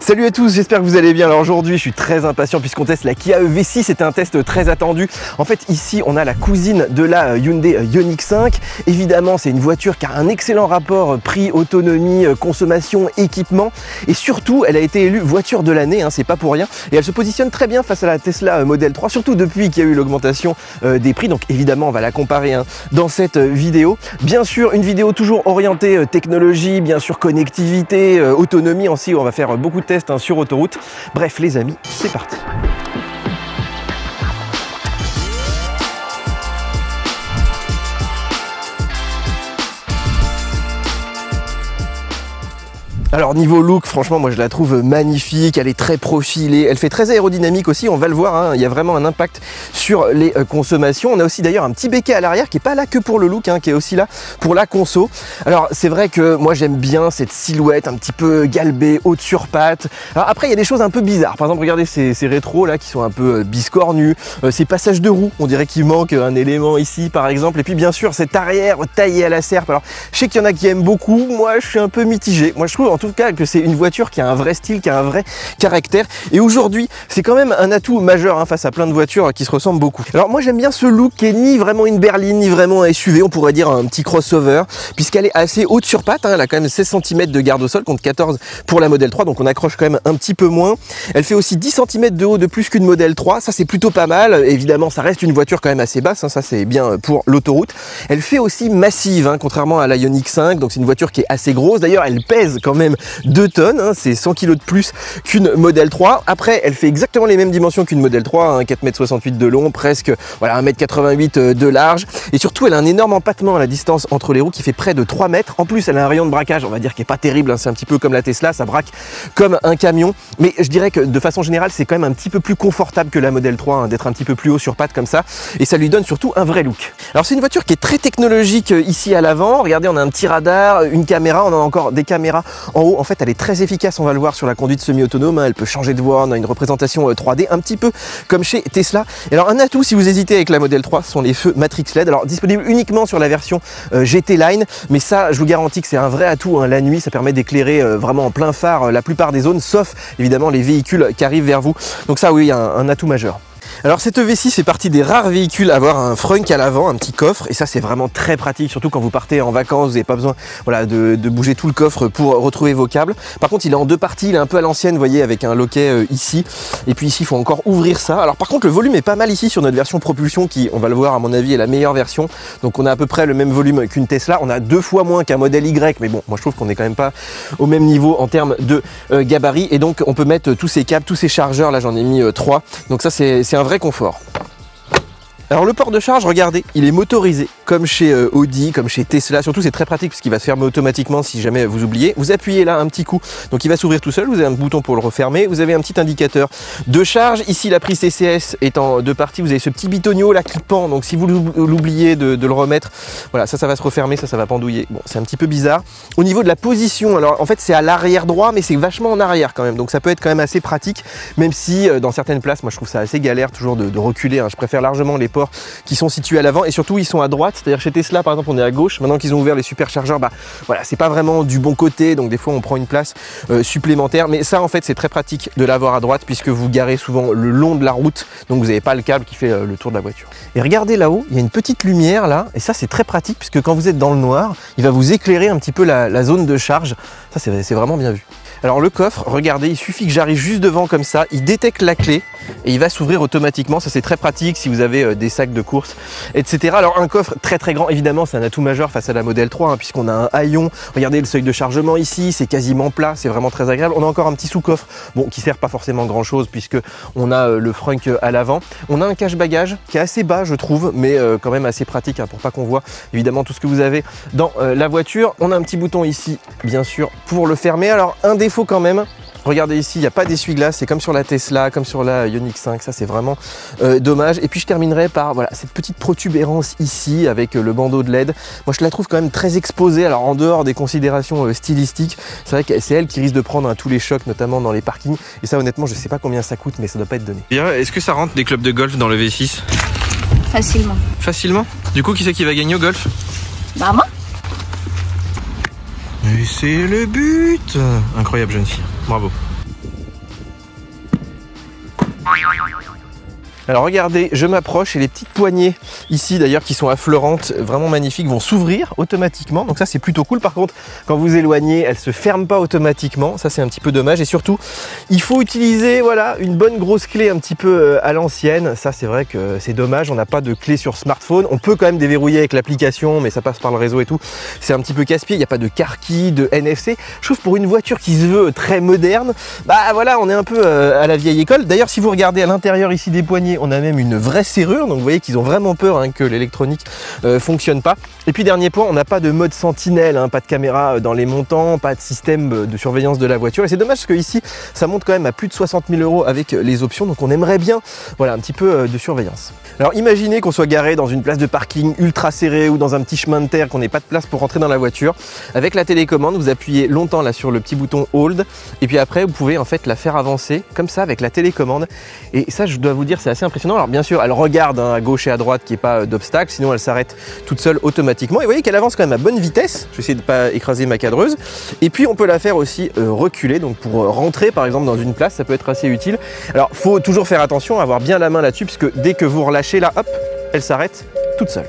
Salut à tous, j'espère que vous allez bien. Alors aujourd'hui, je suis très impatient puisqu'on teste la Kia EV6. C'était un test très attendu. En fait, ici, on a la cousine de la Hyundai Ioniq 5. Évidemment, c'est une voiture qui a un excellent rapport prix, autonomie, consommation, équipement. Et surtout, elle a été élue voiture de l'année, c'est pas pour rien. Et elle se positionne très bien face à la Tesla Model 3, surtout depuis qu'il y a eu l'augmentation des prix. Donc évidemment, on va la comparer dans cette vidéo. Bien sûr, une vidéo toujours orientée technologie, bien sûr connectivité, autonomie aussi. On va faire beaucoup de tests sur autoroute. Bref les amis, c'est parti. Alors niveau look, franchement moi je la trouve magnifique, elle est très profilée, elle fait très aérodynamique aussi, on va le voir, il y a vraiment un impact sur les consommations. On a aussi d'ailleurs un petit béquet à l'arrière qui est pas là que pour le look, qui est aussi là pour la conso. Alors c'est vrai que moi j'aime bien cette silhouette un petit peu galbée, haute sur pattes. Alors après il y a des choses un peu bizarres, par exemple regardez ces rétros là qui sont un peu biscornus, ces passages de roues, on dirait qu'il manque un élément ici par exemple, et puis bien sûr cette arrière taillée à la serpe. Alors je sais qu'il y en a qui aiment beaucoup, moi je suis un peu mitigé. Moi je trouve en tout cas que c'est une voiture qui a un vrai style, qui a un vrai caractère, et aujourd'hui c'est quand même un atout majeur face à plein de voitures qui se ressemblent beaucoup. Alors moi j'aime bien ce look qui est ni vraiment une berline ni vraiment un SUV, on pourrait dire un petit crossover, puisqu'elle est assez haute sur pattes, elle a quand même 16 cm de garde au sol contre 14 pour la Model 3, donc on accroche quand même un petit peu moins. Elle fait aussi 10 cm de haut de plus qu'une Model 3, ça c'est plutôt pas mal. Évidemment ça reste une voiture quand même assez basse, ça c'est bien pour l'autoroute. Elle fait aussi massive, contrairement à la Ioniq 5, donc c'est une voiture qui est assez grosse, d'ailleurs elle pèse quand même 2 tonnes, c'est 100 kg de plus qu'une Model 3. Après, elle fait exactement les mêmes dimensions qu'une Model 3, 4,68 m de long, presque 1,88 m de large. Et surtout, elle a un énorme empattement à la distance entre les roues qui fait près de 3 mètres. En plus, elle a un rayon de braquage, on va dire, qui est pas terrible, c'est un petit peu comme la Tesla, ça braque comme un camion. Mais je dirais que de façon générale, c'est quand même un petit peu plus confortable que la Model 3, d'être un petit peu plus haut sur pattes comme ça. Et ça lui donne surtout un vrai look. Alors, c'est une voiture qui est très technologique ici à l'avant. Regardez, on a un petit radar, une caméra, on a encore des caméras en haut. En fait, elle est très efficace, on va le voir sur la conduite semi-autonome, elle peut changer de voie, on a une représentation 3D un petit peu comme chez Tesla. Et alors un atout si vous hésitez avec la Model 3, ce sont les feux Matrix LED, alors disponible uniquement sur la version GT Line, mais ça je vous garantis que c'est un vrai atout, la nuit ça permet d'éclairer vraiment en plein phare la plupart des zones, sauf évidemment les véhicules qui arrivent vers vous, donc ça oui, un atout majeur. Alors cette EV6 fait partie des rares véhicules à avoir un frunk à l'avant, un petit coffre, et ça c'est vraiment très pratique, surtout quand vous partez en vacances, vous n'avez pas besoin de bouger tout le coffre pour retrouver vos câbles. Par contre il est en deux parties, il est un peu à l'ancienne, vous voyez, avec un loquet ici, et puis ici il faut encore ouvrir ça. Alors par contre le volume est pas mal ici sur notre version propulsion qui, on va le voir à mon avis, est la meilleure version, donc on a à peu près le même volume qu'une Tesla, on a 2 fois moins qu'un modèle Y, mais bon, moi je trouve qu'on est quand même pas au même niveau en termes de gabarit, et donc on peut mettre tous ces câbles, tous ces chargeurs, là j'en ai mis 3, donc ça c'est un vrai confort. Alors le port de charge, regardez, il est motorisé comme chez Audi, comme chez Tesla. Surtout c'est très pratique parce qu'il va se fermer automatiquement si jamais vous oubliez. Vous appuyez là un petit coup, donc il va s'ouvrir tout seul. Vous avez un bouton pour le refermer. Vous avez un petit indicateur de charge. Ici la prise CCS est en 2 parties. Vous avez ce petit bitonio là qui pend. Donc si vous l'oubliez de le remettre, voilà, ça va se refermer, ça va pendouiller. Bon, c'est un petit peu bizarre. Au niveau de la position, alors en fait c'est à l'arrière droit, mais c'est vachement en arrière quand même. Donc ça peut être quand même assez pratique, même si dans certaines places, moi je trouve ça assez galère toujours de reculer. Je préfère largement les ports qui sont situés à l'avant, et surtout ils sont à droite, c'est-à-dire chez Tesla par exemple on est à gauche. Maintenant qu'ils ont ouvert les superchargeurs, voilà, c'est pas vraiment du bon côté, donc des fois on prend une place supplémentaire, mais ça en fait c'est très pratique de l'avoir à droite puisque vous garez souvent le long de la route, donc vous n'avez pas le câble qui fait le tour de la voiture. Et regardez là-haut, il y a une petite lumière là, et ça c'est très pratique puisque quand vous êtes dans le noir, il va vous éclairer un petit peu la zone de charge. Ça c'est vraiment bien vu. Alors le coffre, regardez, il suffit que j'arrive juste devant comme ça, il détecte la clé et il va s'ouvrir automatiquement. Ça c'est très pratique si vous avez des sacs de course, etc. Alors un coffre très très grand, évidemment c'est un atout majeur face à la Model 3, puisqu'on a un haillon. Regardez le seuil de chargement ici, c'est quasiment plat, c'est vraiment très agréable. On a encore un petit sous-coffre, bon, qui sert pas forcément grand chose puisque on a le frunk à l'avant. On a un cache-bagages qui est assez bas je trouve, mais quand même assez pratique pour pas qu'on voit évidemment tout ce que vous avez dans la voiture. On a un petit bouton ici bien sûr pour le fermer. Alors un défaut quand même, regardez ici, il n'y a pas d'essuie-glace, c'est comme sur la Tesla, comme sur la Ioniq 5, ça c'est vraiment dommage. Et puis je terminerai par voilà, cette petite protubérance ici avec le bandeau de LED. Moi je la trouve quand même très exposée, alors en dehors des considérations stylistiques, c'est vrai que c'est elle qui risque de prendre tous les chocs, notamment dans les parkings. Et ça honnêtement je sais pas combien ça coûte, mais ça doit pas être donné. Est-ce que ça rentre des clubs de golf dans le V6? Facilement. Facilement? Du coup qui c'est qui va gagner au golf? Bah moi. Et c'est le but! Incroyable jeune fille, bravo. Alors regardez, je m'approche et les petites poignées ici d'ailleurs qui sont affleurantes, vraiment magnifiques, vont s'ouvrir automatiquement. Donc ça c'est plutôt cool. Par contre, quand vous éloignez, elles ne se ferment pas automatiquement. Ça c'est un petit peu dommage. Et surtout, il faut utiliser voilà, une bonne grosse clé un petit peu à l'ancienne. Ça c'est vrai que c'est dommage, on n'a pas de clé sur smartphone. On peut quand même déverrouiller avec l'application, mais ça passe par le réseau et tout. C'est un petit peu casse-pied, il n'y a pas de car key, de NFC. Je trouve pour une voiture qui se veut très moderne, bah voilà, on est un peu à la vieille école. D'ailleurs, si vous regardez à l'intérieur ici des poignées, on a même une vraie serrure, donc vous voyez qu'ils ont vraiment peur hein, que l'électronique fonctionne pas. Et puis dernier point, on n'a pas de mode sentinelle, hein, pas de caméra dans les montants, pas de système de surveillance de la voiture. Et c'est dommage parce que ici, ça monte quand même à plus de 60 000 € avec les options, donc on aimerait bien voilà, un petit peu de surveillance. Alors imaginez qu'on soit garé dans une place de parking ultra serrée ou dans un petit chemin de terre, qu'on n'ait pas de place pour rentrer dans la voiture. Avec la télécommande, vous appuyez longtemps là sur le petit bouton Hold, et puis après vous pouvez en fait la faire avancer comme ça avec la télécommande. Et ça, je dois vous dire, c'est assez impressionnant. Alors bien sûr, elle regarde hein, à gauche et à droite qu'il n'y ait pas d'obstacle, sinon elle s'arrête toute seule automatiquement. Et vous voyez qu'elle avance quand même à bonne vitesse. Je vais essayer de ne pas écraser ma cadreuse. Et puis on peut la faire aussi reculer, donc pour rentrer par exemple dans une place, ça peut être assez utile. Alors faut toujours faire attention, avoir bien la main là-dessus, puisque dès que vous relâchez là, hop, elle s'arrête toute seule.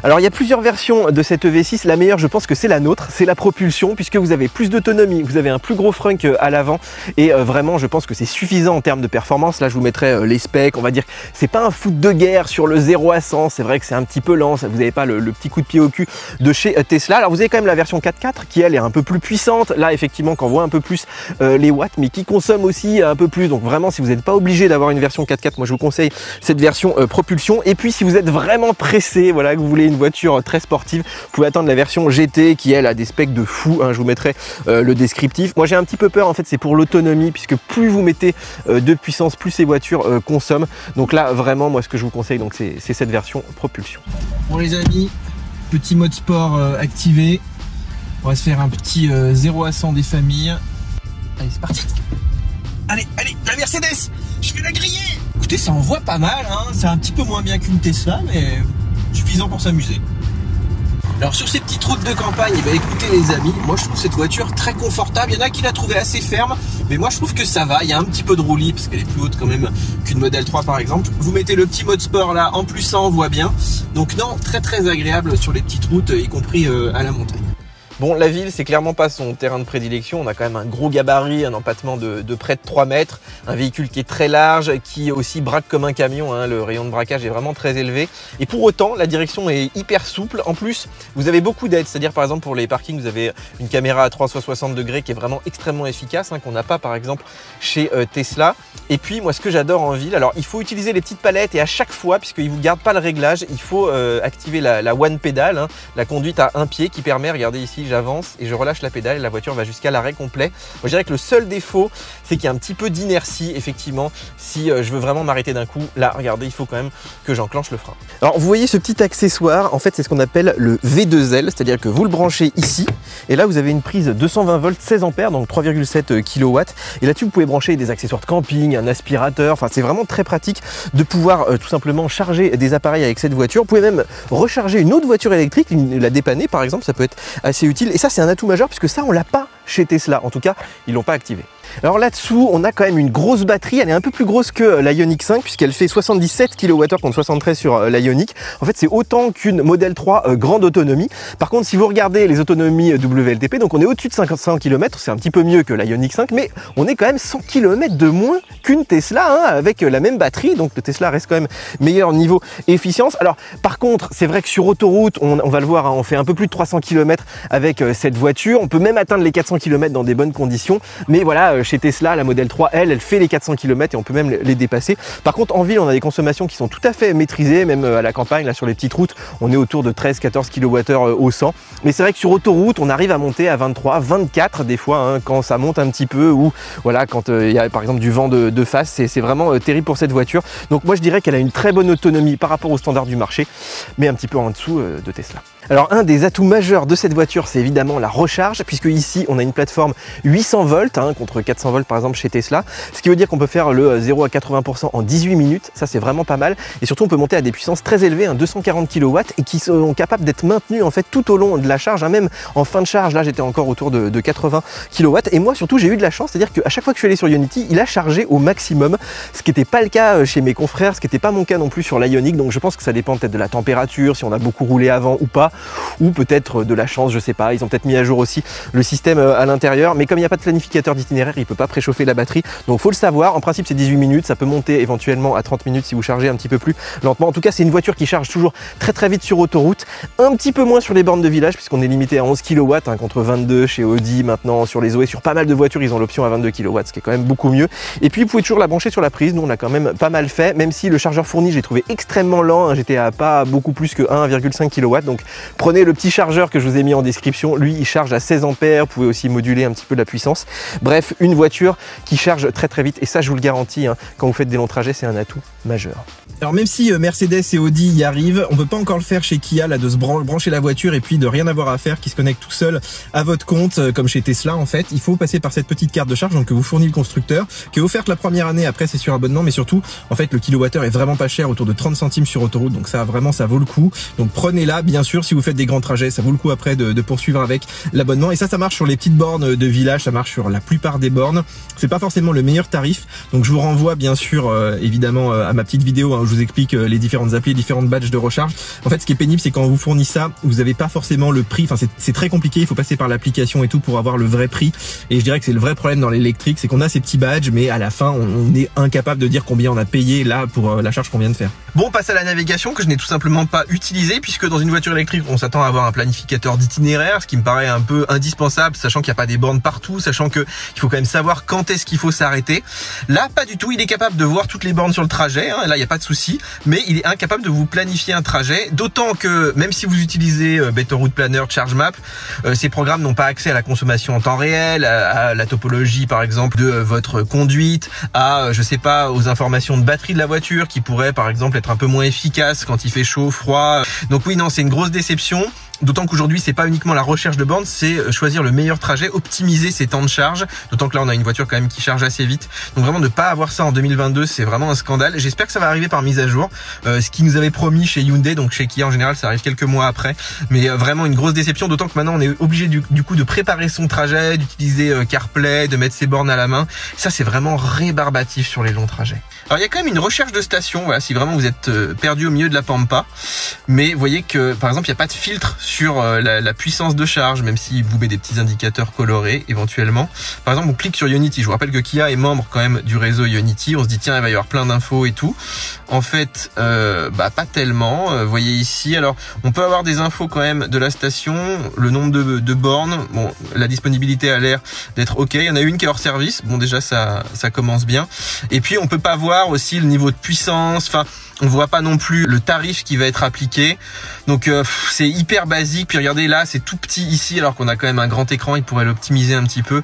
Alors il y a plusieurs versions de cette EV6, la meilleure je pense que c'est la nôtre, c'est la propulsion, puisque vous avez plus d'autonomie, vous avez un plus gros frunk à l'avant et vraiment je pense que c'est suffisant en termes de performance. Là je vous mettrai les specs, on va dire c'est pas un foot de guerre sur le 0 à 100, c'est vrai que c'est un petit peu lent, vous n'avez pas le petit coup de pied au cul de chez Tesla. Alors vous avez quand même la version 4x4 qui elle est un peu plus puissante, là effectivement qu'on voit un peu plus les watts, mais qui consomme aussi un peu plus, donc vraiment si vous n'êtes pas obligé d'avoir une version 4x4, moi je vous conseille cette version propulsion. Et puis si vous êtes vraiment pressé, voilà, que vous voulez une voiture très sportive, vous pouvez attendre la version GT qui elle a des specs de fou, hein, je vous mettrai le descriptif. Moi j'ai un petit peu peur en fait, c'est pour l'autonomie, puisque plus vous mettez de puissance, plus ces voitures consomment. Donc là vraiment moi ce que je vous conseille, donc c'est cette version propulsion. Bon les amis, petit mode sport activé, on va se faire un petit 0 à 100 des familles. Allez c'est parti. Allez, allez, la Mercedes, je vais la griller. Écoutez, ça envoie pas mal, hein. C'est un petit peu moins bien qu'une Tesla, mais suffisant pour s'amuser. Alors sur ces petites routes de campagne, eh bien, écoutez les amis, moi je trouve cette voiture très confortable. Il y en a qui la trouvaient assez ferme, mais moi je trouve que ça va. Il y a un petit peu de roulis parce qu'elle est plus haute quand même qu'une Model 3 par exemple. Vous mettez le petit mode sport là, en plus ça envoie bien. Donc non, très agréable sur les petites routes, y compris à la montagne. Bon, la ville, c'est clairement pas son terrain de prédilection. On a quand même un gros gabarit, un empattement de près de 3 mètres, un véhicule qui est très large, qui aussi braque comme un camion, hein. Le rayon de braquage est vraiment très élevé. Et pour autant, la direction est hyper souple. En plus, vous avez beaucoup d'aides, c'est-à-dire par exemple pour les parkings, vous avez une caméra à 360 degrés qui est vraiment extrêmement efficace, hein, qu'on n'a pas par exemple chez Tesla. Et puis moi, ce que j'adore en ville, alors il faut utiliser les petites palettes et à chaque fois, puisqu'ils ne vous gardent pas le réglage, il faut activer la one pédale, hein, la conduite à un pied qui permet, regardez ici, j'avance et je relâche la pédale et la voiture va jusqu'à l'arrêt complet. Moi, je dirais que le seul défaut, c'est qu'il y a un petit peu d'inertie, effectivement, si je veux vraiment m'arrêter d'un coup. Là, regardez, il faut quand même que j'enclenche le frein. Alors, vous voyez ce petit accessoire, en fait, c'est ce qu'on appelle le V2L, c'est-à-dire que vous le branchez ici, et là, vous avez une prise 220 volts, 16 ampères, donc 3,7 kW. Et là-dessus, vous pouvez brancher des accessoires de camping, un aspirateur, enfin, c'est vraiment très pratique de pouvoir tout simplement charger des appareils avec cette voiture. Vous pouvez même recharger une autre voiture électrique, la dépanner, par exemple, ça peut être assez utile. Et ça, c'est un atout majeur puisque ça, on l'a pas chez Tesla. En tout cas, ils l'ont pas activé. Alors là-dessous, on a quand même une grosse batterie. Elle est un peu plus grosse que la Ioniq 5 puisqu'elle fait 77 kWh contre 73 sur la Ioniq. En fait, c'est autant qu'une Model 3 grande autonomie. Par contre, si vous regardez les autonomies WLTP, donc on est au-dessus de 500 km, c'est un petit peu mieux que la Ioniq 5, mais on est quand même 100 km de moins qu'une Tesla, hein, avec la même batterie. Donc le Tesla reste quand même meilleur niveau efficience. Alors par contre, c'est vrai que sur autoroute, on va le voir, hein, on fait un peu plus de 300 km avec cette voiture. On peut même atteindre les 400 km dans des bonnes conditions. Mais voilà, chez Tesla, la Model 3, elle fait les 400 km et on peut même les dépasser. Par contre, en ville, on a des consommations qui sont tout à fait maîtrisées, même à la campagne, là sur les petites routes, on est autour de 13-14 kWh au 100. Mais c'est vrai que sur autoroute, on arrive à monter à 23, 24 des fois, hein, quand ça monte un petit peu ou voilà, quand il y a par exemple du vent de face, c'est vraiment terrible pour cette voiture. Donc moi, je dirais qu'elle a une très bonne autonomie par rapport aux standards du marché, mais un petit peu en dessous de Tesla. Alors un des atouts majeurs de cette voiture, c'est évidemment la recharge, puisque ici on a une plateforme 800 volts contre 400 volts par exemple chez Tesla, ce qui veut dire qu'on peut faire le 0 à 80% en 18 minutes, ça c'est vraiment pas mal, et surtout on peut monter à des puissances très élevées, 240 kW, et qui sont capables d'être maintenues en fait tout au long de la charge, même en fin de charge, là j'étais encore autour de 80 kW, et moi surtout j'ai eu de la chance, c'est-à-dire qu'à chaque fois que je suis allé sur Ionity, il a chargé au maximum, ce qui n'était pas le cas chez mes confrères, ce qui n'était pas mon cas non plus sur l'Ioniq, donc je pense que ça dépend peut-être de la température, si on a beaucoup roulé avant ou pas, ou peut-être de la chance, je sais pas, ils ont peut-être mis à jour aussi le système à l'intérieur, mais comme il n'y a pas de planificateur d'itinéraire, il peut pas préchauffer la batterie, donc faut le savoir, en principe c'est 18 minutes, ça peut monter éventuellement à 30 minutes si vous chargez un petit peu plus lentement, en tout cas c'est une voiture qui charge toujours très vite sur autoroute, un petit peu moins sur les bornes de village, puisqu'on est limité à 11 kW, contre 22 chez Audi, maintenant sur les Zoé, sur pas mal de voitures ils ont l'option à 22 kW, ce qui est quand même beaucoup mieux, et puis vous pouvez toujours la brancher sur la prise, nous on l'a quand même pas mal fait, même si le chargeur fourni j'ai trouvé extrêmement lent, j'étais à pas beaucoup plus que 1,5 kW, donc prenez le petit chargeur que je vous ai mis en description, lui il charge à 16 ampères, vous pouvez aussi moduler un petit peu la puissance, bref une voiture qui charge très vite, et ça je vous le garantis, quand vous faites des longs trajets c'est un atout majeur. Alors même si Mercedes et Audi y arrivent, on peut pas encore le faire chez Kia, là, de se brancher la voiture et puis de rien avoir à faire, qui se connecte tout seul à votre compte, comme chez Tesla en fait. Il faut passer par cette petite carte de charge donc que vous fournit le constructeur, qui est offerte la première année, après c'est sur abonnement, mais surtout en fait le kilowattheure est vraiment pas cher, autour de 30 centimes sur autoroute, donc ça vraiment ça vaut le coup. Donc prenez-la, bien sûr, si vous faites des grands trajets, ça vaut le coup après de poursuivre avec l'abonnement, et ça marche sur les petites bornes de village, ça marche sur la plupart des bornes. C'est pas forcément le meilleur tarif, donc je vous renvoie bien sûr évidemment à ma petite vidéo où je vous explique les différentes applis, les différentes badges de recharge. En fait ce qui est pénible, c'est quand on vous fournit ça, vous n'avez pas forcément le prix, enfin c'est très compliqué, il faut passer par l'application et tout pour avoir le vrai prix, et je dirais que c'est le vrai problème dans l'électrique, c'est qu'on a ces petits badges, mais à la fin on est incapable de dire combien on a payé là pour la charge qu'on vient de faire. Bon, on passe à la navigation que je n'ai tout simplement pas utilisée, puisque dans une voiture électrique on s'attend à avoir un planificateur d'itinéraire, ce qui me paraît un peu indispensable, sachant qu'il n'y a pas des bornes partout, sachant que il faut quand même savoir quand est-ce qu'il faut s'arrêter. Là pas du tout, il est capable de voir toutes les bornes sur le trajet, là il n'y a pas de souci, mais il est incapable de vous planifier un trajet, d'autant que même si vous utilisez Better Route Planner, Charge Map, ces programmes n'ont pas accès à la consommation en temps réel, à la topologie par exemple de votre conduite, à je sais pas, aux informations de batterie de la voiture qui pourraient par exemple être un peu moins efficaces quand il fait chaud, froid. Donc oui, non, c'est une grosse déception. D'autant qu'aujourd'hui, c'est pas uniquement la recherche de bornes, c'est choisir le meilleur trajet, optimiser ses temps de charge. D'autant que là, on a une voiture quand même qui charge assez vite. Donc vraiment, ne pas avoir ça en 2022, c'est vraiment un scandale. J'espère que ça va arriver par mise à jour. Ce qu'ils nous avait promis chez Hyundai, donc chez Kia en général, ça arrive quelques mois après. Mais vraiment une grosse déception, d'autant que maintenant, on est obligé du coup de préparer son trajet, d'utiliser CarPlay, de mettre ses bornes à la main. Ça, c'est vraiment rébarbatif sur les longs trajets. Alors, il y a quand même une recherche de station, voilà, si vraiment vous êtes perdu au milieu de la pampa. Mais vous voyez que, par exemple, il n'y a pas de filtre sur la puissance de charge, même s'il vous met des petits indicateurs colorés éventuellement. Par exemple, on clique sur Ionity. Je vous rappelle que Kia est membre quand même du réseau Ionity. On se dit tiens, il va y avoir plein d'infos et tout. En fait, pas tellement. Vous voyez ici. Alors, on peut avoir des infos quand même de la station, le nombre de bornes. Bon, la disponibilité a l'air d'être ok. Il y en a une qui est hors service. Bon, déjà ça commence bien. Et puis, on peut pas voir aussi le niveau de puissance. Enfin, on voit pas non plus le tarif qui va être appliqué. Donc c'est hyper basique. Puis regardez là, c'est tout petit ici alors qu'on a quand même un grand écran, il pourrait l'optimiser un petit peu.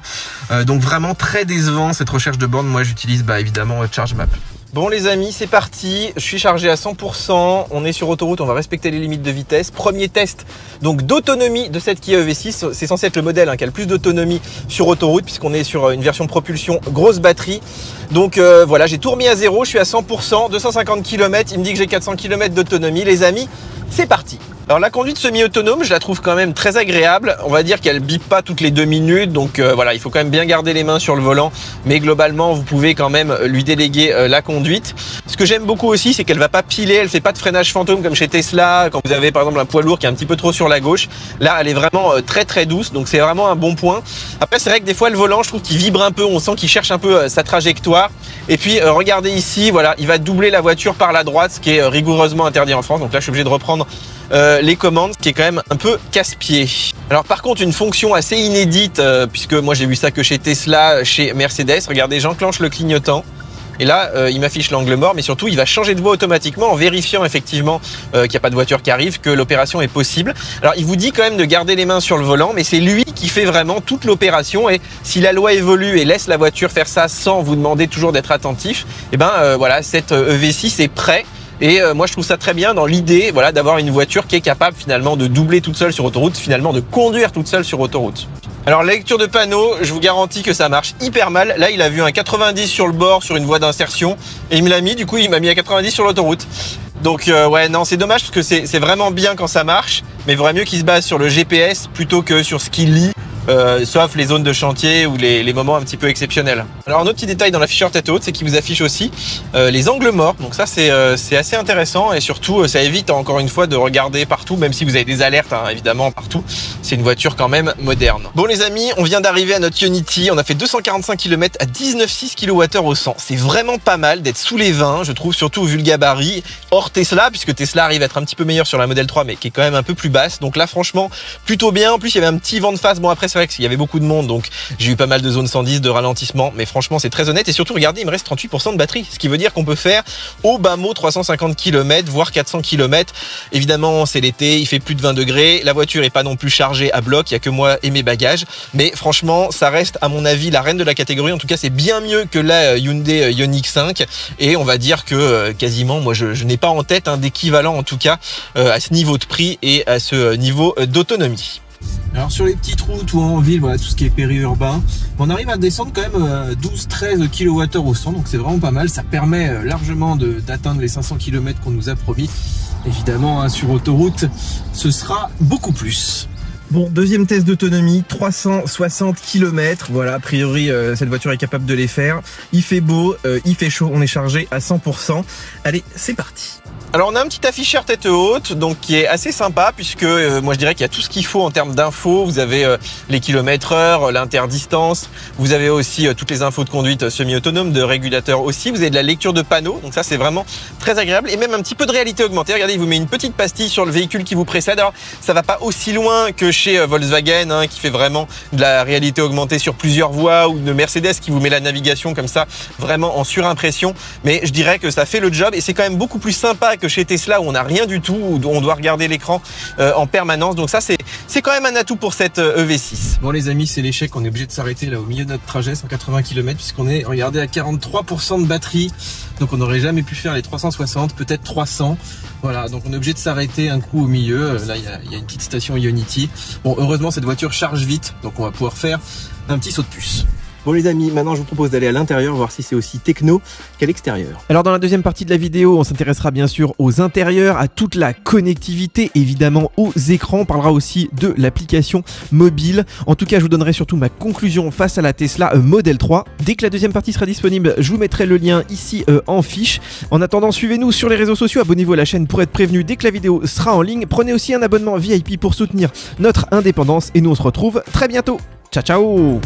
Donc vraiment très décevant cette recherche de bornes. Moi j'utilise évidemment Charge Map. Bon les amis, c'est parti, je suis chargé à 100%, on est sur autoroute, on va respecter les limites de vitesse. Premier test donc d'autonomie de cette Kia EV6, c'est censé être le modèle qui a le plus d'autonomie sur autoroute puisqu'on est sur une version propulsion grosse batterie. Donc voilà, j'ai tout remis à zéro, je suis à 100%, 250 km, il me dit que j'ai 400 km d'autonomie. Les amis, c'est parti. Alors la conduite semi-autonome, je la trouve quand même très agréable. On va dire qu'elle bip pas toutes les 2 minutes. Donc voilà, il faut quand même bien garder les mains sur le volant. Mais globalement, vous pouvez quand même lui déléguer la conduite. Ce que j'aime beaucoup aussi, c'est qu'elle va pas piler. Elle fait pas de freinage fantôme comme chez Tesla. Quand vous avez par exemple un poids lourd qui est un petit peu trop sur la gauche. Là, elle est vraiment très douce. Donc c'est vraiment un bon point. Après, c'est vrai que des fois, le volant, je trouve qu'il vibre un peu. On sent qu'il cherche un peu sa trajectoire. Et puis, regardez ici, voilà, il va doubler la voiture par la droite, ce qui est rigoureusement interdit en France. Donc là, je suis obligé de reprendre les commandes, ce qui est quand même un peu casse-pied. Alors par contre, une fonction assez inédite, puisque moi j'ai vu ça que chez Tesla, chez Mercedes. Regardez, j'enclenche le clignotant. Et là, il m'affiche l'angle mort, mais surtout, il va changer de voie automatiquement en vérifiant effectivement qu'il n'y a pas de voiture qui arrive, que l'opération est possible. Alors, il vous dit quand même de garder les mains sur le volant, mais c'est lui qui fait vraiment toute l'opération. Et si la loi évolue et laisse la voiture faire ça sans vous demander toujours d'être attentif, et voilà, cette EV6 est prêt Et moi je trouve ça très bien dans l'idée voilà, d'avoir une voiture qui est capable finalement de doubler toute seule sur autoroute, finalement de conduire toute seule sur autoroute. Alors la lecture de panneau, je vous garantis que ça marche hyper mal. Là il a vu un 90 sur le bord sur une voie d'insertion et il me l'a mis, du coup il m'a mis à 90 sur l'autoroute. Donc ouais non c'est dommage parce que c'est vraiment bien quand ça marche, mais il vaudrait mieux qu'il se base sur le GPS plutôt que sur ce qu'il lit. Sauf les zones de chantier ou les moments un petit peu exceptionnels. Alors un autre petit détail dans l'afficheur tête haute, c'est qu'il vous affiche aussi les angles morts. Donc ça c'est assez intéressant et surtout ça évite encore une fois de regarder partout, même si vous avez des alertes hein, évidemment partout. C'est une voiture quand même moderne. Bon les amis, on vient d'arriver à notre Ionity. On a fait 245 km à 19,6 kWh au 100. C'est vraiment pas mal d'être sous les 20, je trouve, surtout vu le gabarit. Hors Tesla, puisque Tesla arrive à être un petit peu meilleur sur la Model 3, mais qui est quand même un peu plus basse. Donc là franchement plutôt bien. En plus il y avait un petit vent de face. Bon après c'est vrai qu'il y avait beaucoup de monde, donc j'ai eu pas mal de zones 110, de ralentissement, mais franchement c'est très honnête. Et surtout regardez, il me reste 38% de batterie, ce qui veut dire qu'on peut faire au bas mot 350 km voire 400 km. Évidemment c'est l'été, il fait plus de 20 degrés, la voiture est pas non plus chargée à bloc, il y a que moi et mes bagages, mais franchement ça reste à mon avis la reine de la catégorie. En tout cas c'est bien mieux que la Hyundai Ioniq 5 et on va dire que quasiment moi je n'ai pas en tête d'équivalent en tout cas à ce niveau de prix et à ce niveau d'autonomie. Alors sur les petites routes ou en ville, voilà tout ce qui est périurbain, on arrive à descendre quand même 12-13 kWh au 100, donc c'est vraiment pas mal. Ça permet largement d'atteindre les 500 km qu'on nous a promis. Évidemment hein, sur autoroute ce sera beaucoup plus. Bon, deuxième test d'autonomie, 360 km. Voilà, a priori, cette voiture est capable de les faire. Il fait beau, il fait chaud, on est chargé à 100%. Allez, c'est parti. Alors on a un petit afficheur tête haute donc qui est assez sympa puisque moi je dirais qu'il y a tout ce qu'il faut en termes d'infos. Vous avez les kilomètres heure, l'interdistance, vous avez aussi toutes les infos de conduite semi-autonome, de régulateur aussi, vous avez de la lecture de panneaux, donc ça c'est vraiment très agréable et même un petit peu de réalité augmentée. Regardez, il vous met une petite pastille sur le véhicule qui vous précède. Alors ça va pas aussi loin que chez Volkswagen hein, qui fait vraiment de la réalité augmentée sur plusieurs voies, ou de Mercedes qui vous met la navigation comme ça vraiment en surimpression, mais je dirais que ça fait le job et c'est quand même beaucoup plus sympa que chez Tesla où on n'a rien du tout, où on doit regarder l'écran en permanence. Donc ça c'est quand même un atout pour cette EV6. Bon les amis, c'est l'échec, on est obligé de s'arrêter là au milieu de notre trajet, 180 km, puisqu'on est, regardez, à 43% de batterie. Donc on n'aurait jamais pu faire les 360, peut-être 300. Voilà, donc on est obligé de s'arrêter un coup au milieu. Là il y a une petite station Ionity. Bon heureusement cette voiture charge vite, donc on va pouvoir faire un petit saut de puce. Bon les amis, maintenant je vous propose d'aller à l'intérieur, voir si c'est aussi techno qu'à l'extérieur. Alors dans la deuxième partie de la vidéo, on s'intéressera bien sûr aux intérieurs, à toute la connectivité, évidemment aux écrans. On parlera aussi de l'application mobile. En tout cas, je vous donnerai surtout ma conclusion face à la Tesla Model 3. Dès que la deuxième partie sera disponible, je vous mettrai le lien ici en fiche. En attendant, suivez-nous sur les réseaux sociaux, abonnez-vous à la chaîne pour être prévenu dès que la vidéo sera en ligne. Prenez aussi un abonnement VIP pour soutenir notre indépendance et nous on se retrouve très bientôt. Ciao ciao.